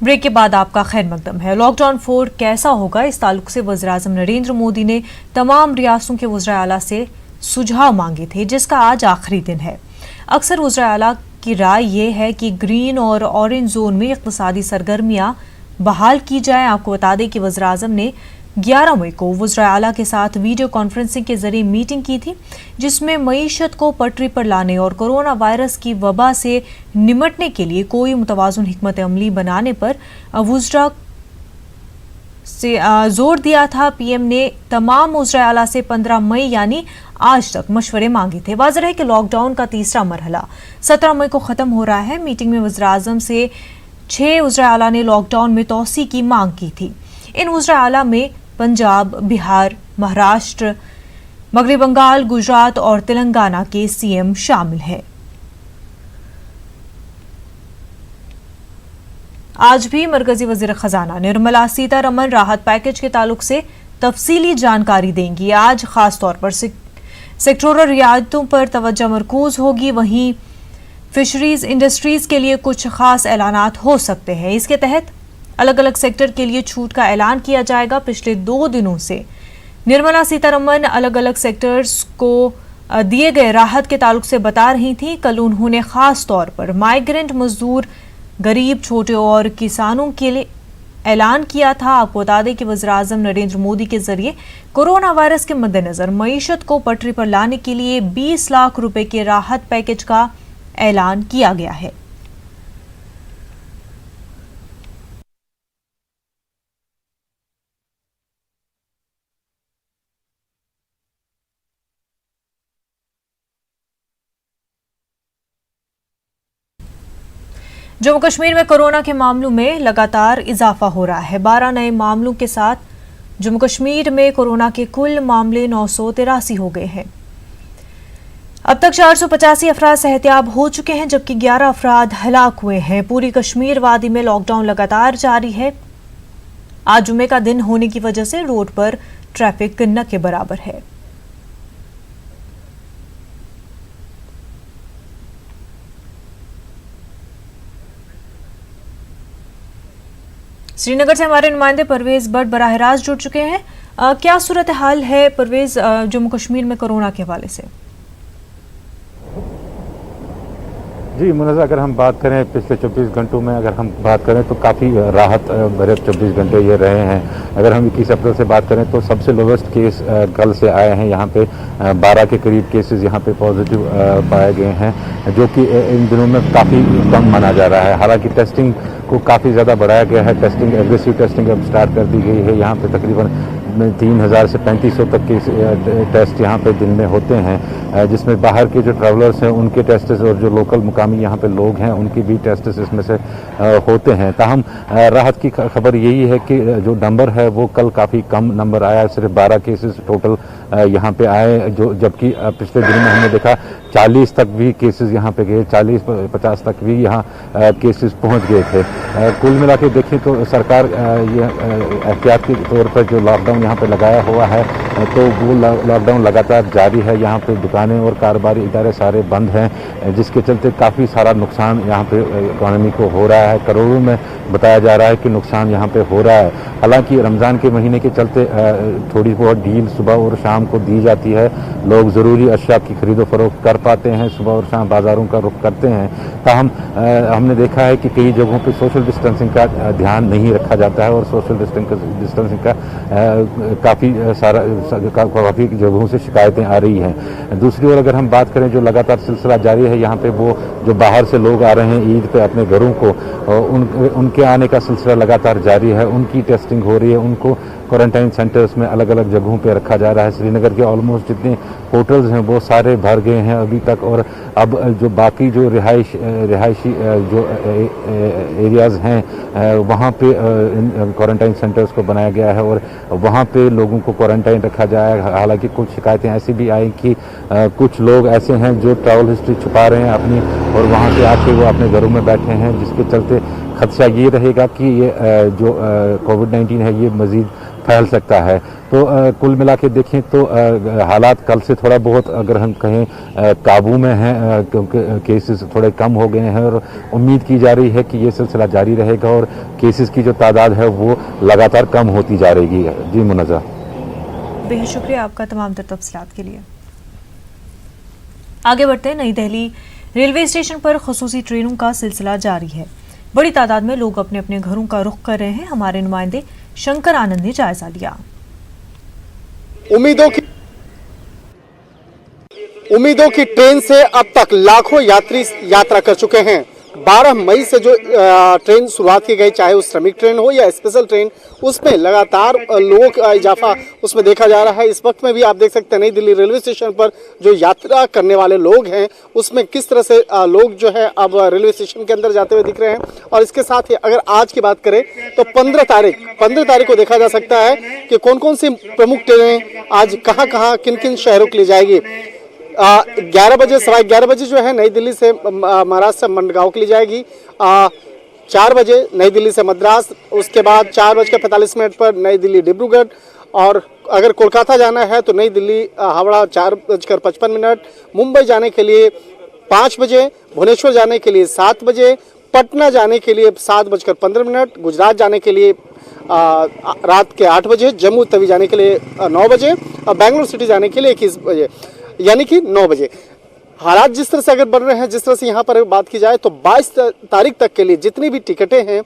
Break के बाद आपका खैर मकदम है। लॉकडाउन 4 कैसा होगा, इस ताल्लुक से वज़ीर-ए-आज़म नरेंद्र मोदी ने तमाम रियासतों के वज़ीर आला से सुझाव मांगे थे, जिसका आज आखिरी दिन है। अक्सर वज़ीर आला की राय ये है कि ग्रीन और ऑरेंज जोन में इक़्तिसादी सरगर्मियां बहाल की जाए। आपको बता दें कि वज़ीर-ए-आज़म ने 11 मई को वज़ीर आला के साथ वीडियो कॉन्फ्रेंसिंग के जरिए मीटिंग की थी, जिसमें मईशत को पटरी पर लाने और कोरोना वायरस की वबा से निमटने के लिए कोई मुतवाज़ुन हिकमत अमली बनाने पर वज़रा से जोर दिया था। पीएम ने तमाम वज़ीर आला से 15 मई यानी आज तक मशवरे मांगे थे। वाज़ेह है कि लॉकडाउन का तीसरा मरहला 17 मई को ख़त्म हो रहा है। मीटिंग में वज़ीर-ए-आज़म से 6 वज़ीर आला ने लॉकडाउन में तोसी की मांग की थी। इन वज़ीर आला में पंजाब, बिहार, महाराष्ट्र, मगरबी बंगाल, गुजरात और तेलंगाना के सीएम शामिल हैं। आज भी मरकजी वज़ीर खजाना निर्मला सीतारमण राहत पैकेज के ताल्लुक से तफसीली जानकारी देंगी। आज खास तौर पर सेक्टोरल रियायतों पर तवज्जो मरकूज होगी। वहीं फिशरीज इंडस्ट्रीज के लिए कुछ खास ऐलानात हो सकते हैं। इसके तहत अलग अलग सेक्टर के लिए छूट का ऐलान किया जाएगा। पिछले 2 दिनों से निर्मला सीतारमण अलग अलग सेक्टर्स को दिए गए राहत के ताल्लुक से बता रही थी। कल उन्होंने खास तौर पर माइग्रेंट मजदूर, गरीब, छोटे और किसानों के लिए ऐलान किया था। आपको बता दें कि वज़ीर-ए-आज़म नरेंद्र मोदी के जरिए कोरोना वायरस के मद्देनजर मईशत को पटरी पर लाने के लिए 20 लाख रुपए के राहत पैकेज का ऐलान किया गया है। जम्मू कश्मीर में कोरोना के मामलों में लगातार इजाफा हो रहा है। 12 नए मामलों के साथ जम्मू कश्मीर में कोरोना के कुल मामले 983 हो गए हैं। अब तक 485 अफराद सेहतियाब हो चुके हैं, जबकि 11 अफराद हलाक हुए हैं। पूरी कश्मीर वादी में लॉकडाउन लगातार जारी है। आज जुमे का दिन होने की वजह से रोड पर ट्रैफिक न के बराबर है। श्रीनगर से हमारे नुमाइंदे परवेज बट बराह रास्त जुड़ चुके हैं। क्या सूरत हाल है परवेज जम्मू कश्मीर में कोरोना के हवाले से? जी मुनज़्ज़ा, अगर हम बात करें पिछले 24 घंटों में अगर हम बात करें तो काफ़ी राहत भरे 24 घंटे ये रहे हैं। अगर हम 21 अप्रैल से बात करें तो सबसे लोवेस्ट केस कल से आए हैं। यहाँ पे 12 के करीब केसेस यहाँ पे पॉजिटिव पाए गए हैं, जो कि इन दिनों में काफ़ी कम माना जा रहा है। हालांकि टेस्टिंग को काफ़ी ज़्यादा बढ़ाया गया है। टेस्टिंग, एग्रेसिव टेस्टिंग अब स्टार्ट कर दी गई है। यहाँ पे तकरीबन 3000 से 3500 तक के टेस्ट यहाँ पे दिन में होते हैं, जिसमें बाहर के जो ट्रैवलर्स हैं उनके टेस्ट और जो लोकल मुकामी यहाँ पे लोग हैं उनकी भी टेस्ट इसमें से होते हैं। ताहम राहत की खबर यही है कि जो नंबर है वो कल काफ़ी कम नंबर आया, सिर्फ 12 केसेस टोटल यहाँ पे आए, जो जबकि पिछले दिनों में हमने देखा 40 तक भी केसेस यहाँ पे गए, 40-50 तक भी यहाँ केसेस पहुँच गए थे। कुल मिला के देखें तो सरकार ये एहतियात के तौर पर जो लॉकडाउन यहाँ पे लगाया हुआ है तो वो लॉकडाउन लगातार जारी है। यहाँ पे दुकानें और कारोबारी इदारे सारे बंद हैं, जिसके चलते काफ़ी सारा नुकसान यहाँ पे इकॉनमी को हो रहा है। करोड़ों में बताया जा रहा है कि नुकसान यहाँ पे हो रहा है। हालांकि रमज़ान के महीने के चलते थोड़ी बहुत डील सुबह और शाम को दी जाती है। लोग ज़रूरी अशिया की खरीदो फरोख्त कर पाते हैं, सुबह और शाम बाज़ारों का रुख करते हैं। ताहम हमने देखा है कि कई जगहों पर सोशल डिस्टेंसिंग का ध्यान नहीं रखा जाता है और सोशल डिस्टेंसिंग का काफ़ी जगहों से शिकायतें आ रही हैं। दूसरी ओर अगर हम बात करें जो लगातार सिलसिला जारी है यहाँ पे, वो जो बाहर से लोग आ रहे हैं ईद पे अपने घरों को, उनके आने का सिलसिला लगातार जारी है। उनकी टेस्टिंग हो रही है, उनको क्वारंटाइन सेंटर्स में अलग अलग जगहों पे रखा जा रहा है। श्रीनगर के ऑलमोस्ट जितने होटल्स हैं वो सारे भर गए हैं अभी तक, और अब जो बाकी जो रिहायशी जो एरियाज़ हैं वहाँ पे क्वारंटाइन सेंटर्स को बनाया गया है और वहाँ पे लोगों को क्वारंटाइन रखा जाएगा। हालांकि कुछ शिकायतें ऐसी भी आई कि कुछ लोग ऐसे हैं जो ट्रैवल हिस्ट्री छुपा रहे हैं अपनी, और वहाँ से आके वो अपने घरों में बैठे हैं, जिसके चलते खदशा ये रहेगा कि ये जो कोविड-19 है ये मज़ीद फैल सकता है। तो कुल मिला के देखें तो हालात कल से थोड़ा बहुत अगर हम कहें काबू में हैं, क्योंकि केसेस थोड़े कम हो गए हैं और उम्मीद की जा रही है कि ये सिलसिला जारी रहेगा और केसेस की जो तादाद है वो लगातार कम होती जा रही है। जी मुनज़्ज़ा, बेहद शुक्रिया आपका तमाम तर तफसीलात के लिए। आगे बढ़ते हैं। नई दिल्ली रेलवे स्टेशन पर खुसूसी ट्रेनों का सिलसिला जारी है। बड़ी तादाद में लोग अपने अपने घरों का रुख कर रहे हैं। हमारे नुमाइंदे शंकर आनंद ने जायजा लिया। उम्मीदों की ट्रेन से अब तक लाखों यात्री यात्रा कर चुके हैं। 12 मई से जो ट्रेन शुरुआत की गई, चाहे वो श्रमिक ट्रेन हो या स्पेशल ट्रेन, उसमें लगातार लोगों का इजाफा उसमें देखा जा रहा है। इस वक्त में भी आप देख सकते हैं नई दिल्ली रेलवे स्टेशन पर जो यात्रा करने वाले लोग हैं उसमें किस तरह से लोग जो है अब रेलवे स्टेशन के अंदर जाते हुए दिख रहे हैं। और इसके साथ ही अगर आज की बात करें तो 15 तारीख को देखा जा सकता है कि कौन कौन सी प्रमुख ट्रेनें आज कहाँ किन किन शहरों के लिए जाएगी। 11 बजे, सवा 11 बजे जो है नई दिल्ली से महाराष्ट्र से मंडगांव के लिए जाएगी। 4 बजे नई दिल्ली से मद्रास, उसके बाद 4:45 पर नई दिल्ली डिब्रूगढ़, और अगर कोलकाता जाना है तो नई दिल्ली हावड़ा 4:55, मुंबई जाने के लिए 5 बजे, भुवनेश्वर जाने के लिए 7 बजे, पटना जाने के लिए 7:15, गुजरात जाने के लिए रात के 8 बजे, जम्मू तवी जाने के लिए 9 बजे और बेंगलुरु सिटी जाने के लिए 21 बजे, यानी कि 9 बजे। हालात जिस तरह से अगर बन रहे हैं, जिस तरह से यहाँ पर बात की जाए तो 22 तारीख तक के लिए जितनी भी टिकटें हैं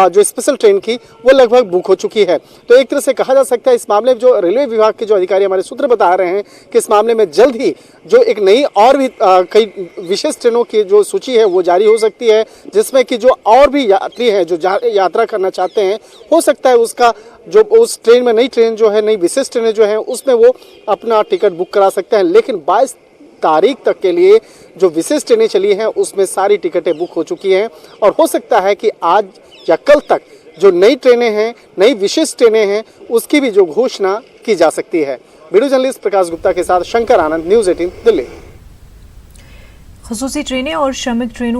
जो स्पेशल ट्रेन की, वो लगभग बुक हो चुकी है। तो एक तरह से कहा जा सकता है इस मामले में जो रेलवे विभाग के जो अधिकारी हमारे सूत्र बता रहे हैं कि इस मामले में जल्द ही जो एक नई और भी कई विशेष ट्रेनों की जो सूची है वो जारी हो सकती है, जिसमें कि जो और भी यात्री हैं जो यात्रा करना चाहते हैं, हो सकता है उसका जो उस ट्रेन में नई ट्रेन जो है, नई विशेष ट्रेनें जो हैं उसमें वो अपना टिकट बुक करा सकते हैं। लेकिन 22 तारीख तक के लिए जो विशेष ट्रेनें चली हैं उसमें सारी टिकटें बुक हो चुकी हैं और हो सकता है कि आज या कल तक जो नई ट्रेनें हैं, नई विशेष ट्रेनें हैं, उसकी भी जो घोषणा की जा सकती है। वीडियो जर्नलिस्ट प्रकाश गुप्ता के साथ शंकर आनंद, न्यूज़ 18 दिल्ली। खुसूसी ट्रेनें और श्रमिक ट्रेनों